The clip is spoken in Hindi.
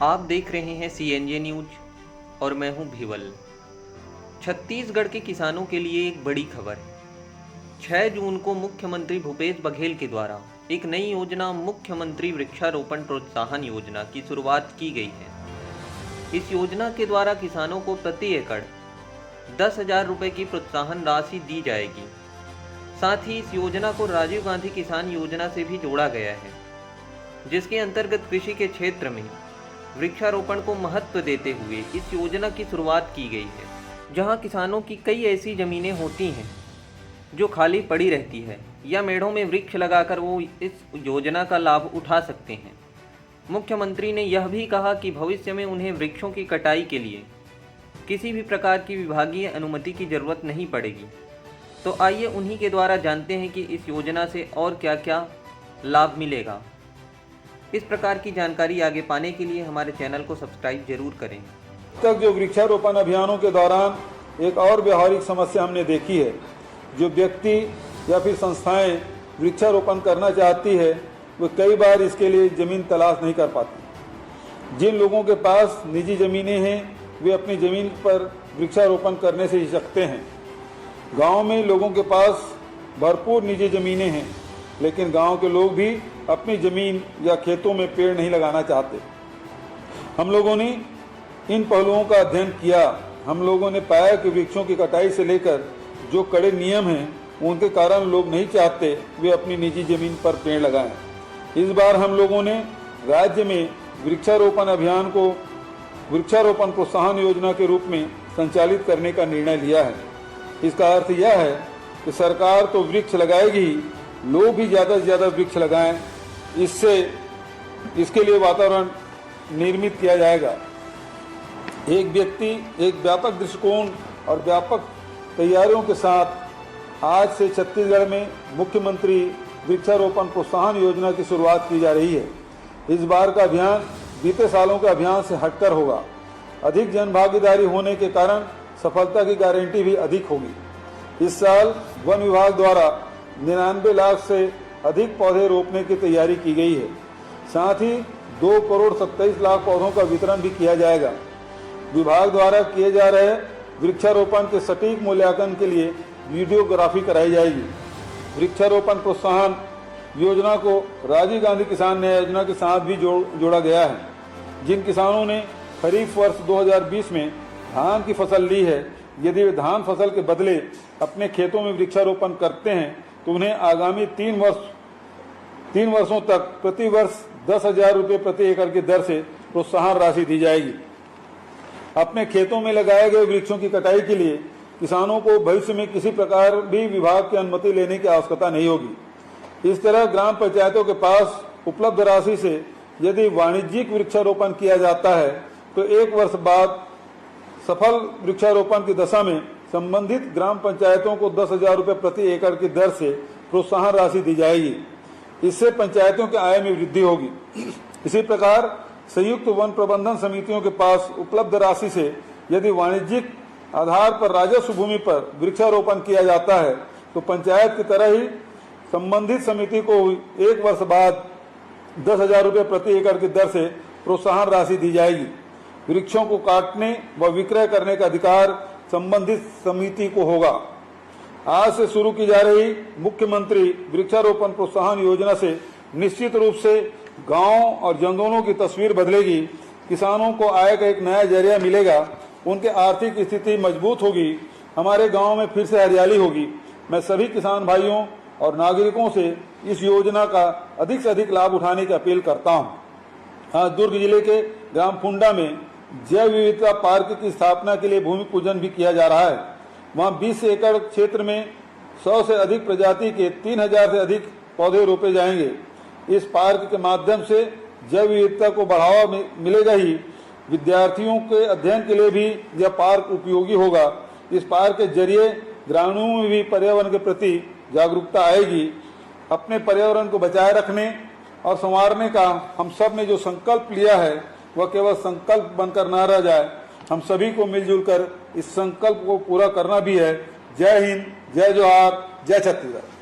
आप देख रहे हैं CNJ न्यूज और मैं हूं भिवल। छत्तीसगढ़ के किसानों के लिए एक बड़ी खबर है। 6 जून को मुख्यमंत्री भूपेश बघेल के द्वारा एक नई योजना मुख्यमंत्री वृक्षारोपण प्रोत्साहन योजना की शुरुआत की गई है। इस योजना के द्वारा किसानों को प्रति एकड़ 10,000 रुपये की प्रोत्साहन राशि दी जाएगी। साथ ही इस योजना को राजीव गांधी किसान योजना से भी जोड़ा गया है, जिसके अंतर्गत कृषि के क्षेत्र में वृक्षारोपण को महत्व देते हुए इस योजना की शुरुआत की गई है। जहां किसानों की कई ऐसी ज़मीनें होती हैं जो खाली पड़ी रहती है या मेढ़ों में वृक्ष लगाकर वो इस योजना का लाभ उठा सकते हैं। मुख्यमंत्री ने यह भी कहा कि भविष्य में उन्हें वृक्षों की कटाई के लिए किसी भी प्रकार की विभागीय अनुमति की जरूरत नहीं पड़ेगी। तो आइए उन्हीं के द्वारा जानते हैं कि इस योजना से और क्या क्या लाभ मिलेगा। इस प्रकार की जानकारी आगे पाने के लिए हमारे चैनल को सब्सक्राइब जरूर करें। तक जो वृक्षारोपण अभियानों के दौरान एक और व्यवहारिक समस्या हमने देखी है। जो व्यक्ति या फिर संस्थाएं वृक्षारोपण करना चाहती है वो कई बार इसके लिए ज़मीन तलाश नहीं कर पाती। जिन लोगों के पास निजी ज़मीनें हैं वे अपनी ज़मीन पर वृक्षारोपण करने से हिचकते हैं। गांव में लोगों के पास भरपूर निजी ज़मीनें हैं, लेकिन गांव के लोग भी अपनी ज़मीन या खेतों में पेड़ नहीं लगाना चाहते। हम लोगों ने इन पहलुओं का अध्ययन किया। हम लोगों ने पाया कि वृक्षों की कटाई से लेकर जो कड़े नियम हैं उनके कारण लोग नहीं चाहते वे अपनी निजी ज़मीन पर पेड़ लगाएं। इस बार हम लोगों ने राज्य में वृक्षारोपण अभियान को वृक्षारोपण प्रोत्साहन योजना के रूप में संचालित करने का निर्णय लिया है। इसका अर्थ यह है कि सरकार तो वृक्ष लगाएगी, लोग भी ज़्यादा से ज़्यादा वृक्ष लगाएं। इसके लिए वातावरण निर्मित किया जाएगा। एक व्यक्ति एक व्यापक दृष्टिकोण और व्यापक तैयारियों के साथ आज से छत्तीसगढ़ में मुख्यमंत्री वृक्षारोपण प्रोत्साहन योजना की शुरुआत की जा रही है। इस बार का अभियान बीते सालों के अभियान से हटकर होगा। अधिक जनभागीदारी होने के कारण सफलता की गारंटी भी अधिक होगी। इस साल वन विभाग द्वारा 99 लाख से अधिक पौधे रोपने की तैयारी की गई है। साथ ही 2,27,00,000 पौधों का वितरण भी किया जाएगा। विभाग द्वारा किए जा रहे वृक्षारोपण के सटीक मूल्यांकन के लिए वीडियोग्राफी कराई जाएगी। वृक्षारोपण प्रोत्साहन योजना को राजीव गांधी किसान न्याय योजना के साथ भी जोड़ा गया है। जिन किसानों ने खरीफ वर्ष 2020 में धान की फसल ली है, यदि वे धान फसल के बदले अपने खेतों में वृक्षारोपण करते हैं तो उन्हें आगामी 3 वर्षों तक प्रति वर्ष 10,000 रुपये प्रति एकड़ की दर से प्रोत्साहन राशि दी जाएगी। अपने खेतों में लगाए गए वृक्षों की कटाई के लिए किसानों को भविष्य में किसी प्रकार भी विभाग की अनुमति लेने की आवश्यकता नहीं होगी। इस तरह ग्राम पंचायतों के पास उपलब्ध राशि से यदि वाणिज्यिक वृक्षारोपण किया जाता है तो 1 वर्ष बाद सफल वृक्षारोपण की दशा में संबंधित ग्राम पंचायतों को 10,000 रुपये प्रति एकड़ की दर से प्रोत्साहन राशि दी जाएगी। इससे पंचायतों के आय में वृद्धि होगी। इसी प्रकार संयुक्त वन प्रबंधन समितियों के पास उपलब्ध राशि से यदि वाणिज्यिक आधार पर राजस्व भूमि पर वृक्षारोपण किया जाता है तो पंचायत की तरह ही संबंधित समिति को 1 वर्ष बाद 10,000 रुपये प्रति एकड़ की दर से प्रोत्साहन राशि दी जाएगी। वृक्षों को काटने व विक्रय करने का अधिकार संबंधित समिति को होगा। आज से शुरू की जा रही मुख्यमंत्री वृक्षारोपण प्रोत्साहन योजना से निश्चित रूप से गांव और जंगलों की तस्वीर बदलेगी। किसानों को आय का एक नया जरिया मिलेगा, उनके आर्थिक स्थिति मजबूत होगी, हमारे गांव में फिर से हरियाली होगी। मैं सभी किसान भाइयों और नागरिकों से इस योजना का अधिक से अधिक लाभ उठाने की अपील करता हूं। आज दुर्ग जिले के ग्राम फुंडा में जैव विविधता पार्क की स्थापना के लिए भूमि पूजन भी किया जा रहा है। वहां 20 एकड़ क्षेत्र में 100 से अधिक प्रजाति के 3,000 से अधिक पौधे रोपे जाएंगे। इस पार्क के माध्यम से जैव विविधता को बढ़ावा मिलेगा ही विद्यार्थियों के अध्ययन के लिए भी यह पार्क उपयोगी होगा। इस पार्क के जरिए ग्रामीणों में भी पर्यावरण के प्रति जागरूकता आएगी। अपने पर्यावरण को बचाए रखने और संवारने का हम सब ने जो संकल्प लिया है वह केवल संकल्प बनकर न रह जाए। हम सभी को मिलजुल कर इस संकल्प को पूरा करना भी है। जय हिंद, जय जोहार, जय छत्तीसगढ़।